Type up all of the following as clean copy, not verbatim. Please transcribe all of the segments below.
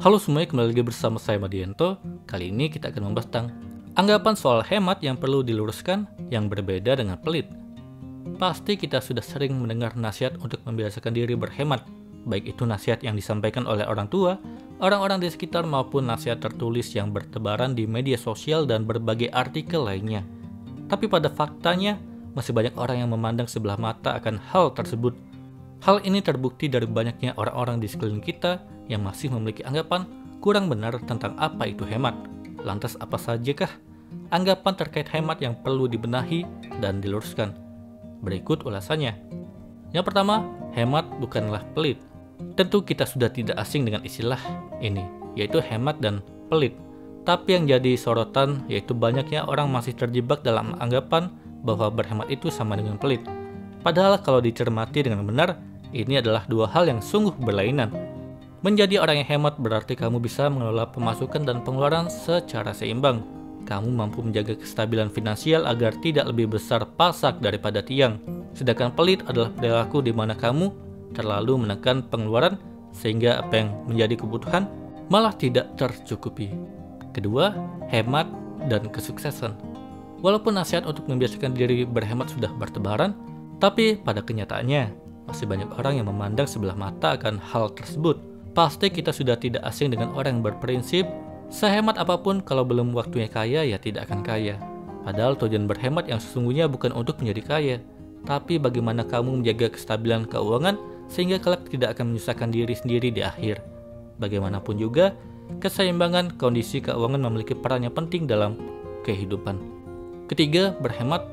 Halo semuanya, kembali lagi bersama saya Madianto. Kali ini kita akan membahas tentang anggapan soal hemat yang perlu diluruskan yang berbeda dengan pelit. Pasti kita sudah sering mendengar nasihat untuk membiasakan diri berhemat, baik itu nasihat yang disampaikan oleh orang tua, orang-orang di sekitar maupun nasihat tertulis yang bertebaran di media sosial dan berbagai artikel lainnya. Tapi pada faktanya, masih banyak orang yang memandang sebelah mata akan hal tersebut. Hal ini terbukti dari banyaknya orang-orang di sekeliling kita yang masih memiliki anggapan kurang benar tentang apa itu hemat. Lantas apa sajakah anggapan terkait hemat yang perlu dibenahi dan diluruskan? Berikut ulasannya. Yang pertama, hemat bukanlah pelit. Tentu kita sudah tidak asing dengan istilah ini, yaitu hemat dan pelit. Tapi yang jadi sorotan yaitu banyaknya orang masih terjebak dalam anggapan bahwa berhemat itu sama dengan pelit. Padahal kalau dicermati dengan benar, ini adalah dua hal yang sungguh berlainan. Menjadi orang yang hemat berarti kamu bisa mengelola pemasukan dan pengeluaran secara seimbang. Kamu mampu menjaga kestabilan finansial agar tidak lebih besar pasak daripada tiang. Sedangkan pelit adalah perilaku di mana kamu terlalu menekan pengeluaran sehingga apa yang menjadi kebutuhan malah tidak tercukupi. Kedua, hemat dan kesuksesan. Walaupun nasihat untuk membiasakan diri berhemat sudah bertebaran, tapi pada kenyataannya masih banyak orang yang memandang sebelah mata akan hal tersebut. Pasti kita sudah tidak asing dengan orang yang berprinsip, sehemat apapun kalau belum waktunya kaya ya tidak akan kaya. Padahal tujuan berhemat yang sesungguhnya bukan untuk menjadi kaya, tapi bagaimana kamu menjaga kestabilan keuangan sehingga kelak tidak akan menyusahkan diri sendiri di akhir. Bagaimanapun juga, keseimbangan kondisi keuangan memiliki peran yang penting dalam kehidupan. Ketiga, berhemat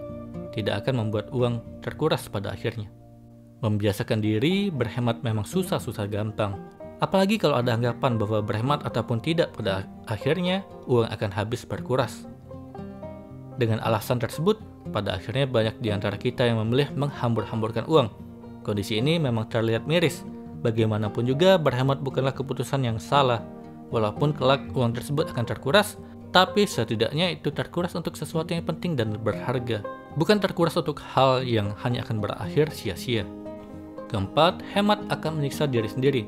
tidak akan membuat uang terkuras pada akhirnya. Membiasakan diri berhemat memang susah-susah gampang. Apalagi kalau ada anggapan bahwa berhemat ataupun tidak pada akhirnya uang akan habis berkuras. Dengan alasan tersebut, pada akhirnya banyak di antara kita yang memilih menghambur-hamburkan uang. Kondisi ini memang terlihat miris. Bagaimanapun juga berhemat bukanlah keputusan yang salah. Walaupun kelak uang tersebut akan terkuras, tapi setidaknya itu terkuras untuk sesuatu yang penting dan berharga. Bukan terkuras untuk hal yang hanya akan berakhir sia-sia. Keempat, hemat akan menyiksa diri sendiri.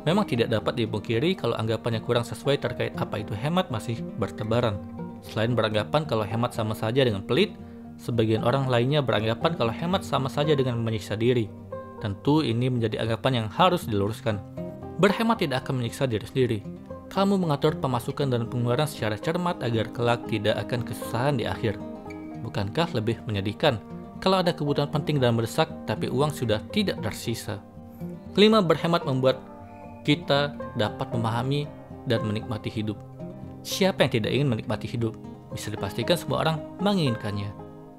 Memang tidak dapat dipungkiri kalau anggapan yang kurang sesuai terkait apa itu hemat masih bertebaran. Selain beranggapan kalau hemat sama saja dengan pelit, sebagian orang lainnya beranggapan kalau hemat sama saja dengan menyiksa diri. Tentu ini menjadi anggapan yang harus diluruskan. Berhemat tidak akan menyiksa diri sendiri. Kamu mengatur pemasukan dan pengeluaran secara cermat agar kelak tidak akan kesusahan di akhir. Bukankah lebih menyedihkan kalau ada kebutuhan penting dan mendesak, tapi uang sudah tidak tersisa? Kelima, berhemat membuat kita dapat memahami dan menikmati hidup. Siapa yang tidak ingin menikmati hidup? Bisa dipastikan semua orang menginginkannya.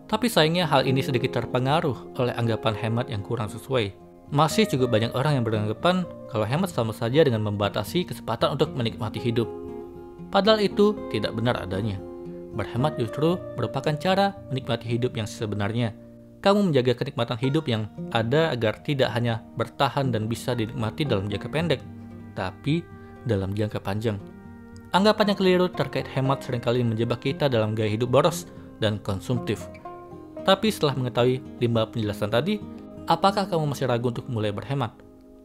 Tapi sayangnya hal ini sedikit terpengaruh oleh anggapan hemat yang kurang sesuai. Masih cukup banyak orang yang beranggapan kalau hemat sama saja dengan membatasi kesempatan untuk menikmati hidup. Padahal itu tidak benar adanya. Berhemat justru merupakan cara menikmati hidup yang sebenarnya. Kamu menjaga kenikmatan hidup yang ada agar tidak hanya bertahan dan bisa dinikmati dalam jangka pendek, tapi dalam jangka panjang. Anggapan yang keliru terkait hemat seringkali menjebak kita dalam gaya hidup boros dan konsumtif. Tapi setelah mengetahui 5 penjelasan tadi, apakah kamu masih ragu untuk mulai berhemat?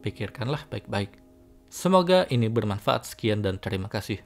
Pikirkanlah baik-baik. Semoga ini bermanfaat. Sekian dan terima kasih.